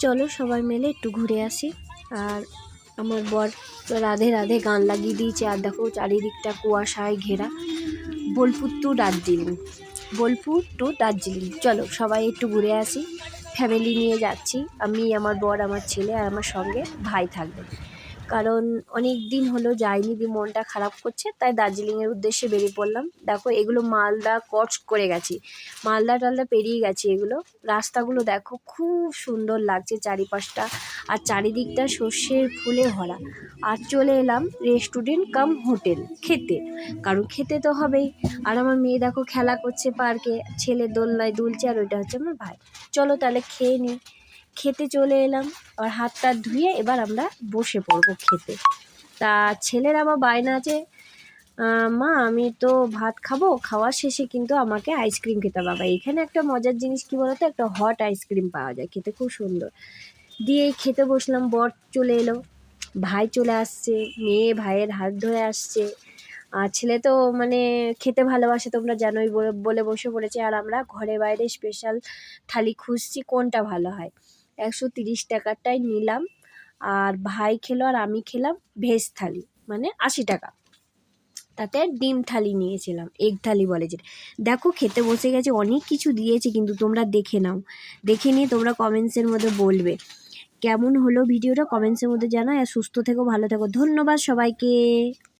চলো সবাই মিলে একটু ঘুরে আসি। আর আমার বর রাধে রাধে গান লাগিয়ে দিয়েছে, আর দেখো চারিদিকটা কুয়াশায় ঘেরা। বোলপুর টু দার্জিলিং চলো সবাই একটু ঘুরে আসি। ফ্যামিলি নিয়ে যাচ্ছি, আমি, আমার বর, আমার ছেলে আর আমার সঙ্গে ভাই থাকবে। কারণ অনেক দিন হলো যাইনি, দিয়ে মনটা খারাপ করছে, তাই দার্জিলিংয়ের উদ্দেশ্যে বেরিয়ে পড়লাম। দেখো এগুলো মালদা ক্রস করে গেছি, মালদা টালদা পেরিয়ে গেছি। এগুলো রাস্তাগুলো দেখো খুব সুন্দর লাগছে চারিপাশটা, আর চারিদিকটা সর্ষের ফুলে ভরা। আর চলে এলাম রেস্টুরেন্ট কাম হোটেল খেতে, কারণ খেতে তো হবেই। আর আমার মেয়ে দেখো খেলা করছে পার্কে, ছেলে দোলনায় দুলছে, আর ওইটা হচ্ছে আমার ভাই। চলো তাহলে খেয়ে নিই। খেতে চলে এলাম, আর হাত টাত ধুয়ে এবার আমরা বসে পড়বো খেতে। তা ছেলের আবার বায়না আছে, মা আমি তো ভাত খাবো, খাওয়ার শেষে কিন্তু আমাকে আইসক্রিম খেতে হবে। বাবা এখানে একটা মজার জিনিস কী বলতো, একটা হট আইসক্রিম পাওয়া যায়, খেতে খুব সুন্দর। দিয়ে খেতে বসলাম, বর চলে এলো, ভাই চলে আসছে, মেয়ে ভাইয়ের হাত ধরে আসছে। আর ছেলে তো মানে খেতে ভালোবাসে তোমরা জানোই, বলে বসে পড়েছে। আর আমরা ঘরে বাইরে স্পেশাল থালি খুঁজছি কোনটা ভালো হয়। 130 টাকারটাই নিলাম, আর ভাই খেলো আর আমি খেলাম ভেজ থালি, মানে 80 টাকা। তাতে ডিম থালি নিয়েছিলাম, এগ থালি বলে যেটা। দেখো খেতে বসে গেছে, অনেক কিছু দিয়েছে, কিন্তু তোমরা দেখে নাও, দেখে নিয়ে তোমরা কমেন্টসের মধ্যে বলবে কেমন হলো ভিডিওটা, কমেন্টসের মধ্যে জানাও। আর সুস্থ থেকো, ভালো থেকো, ধন্যবাদ সবাইকে।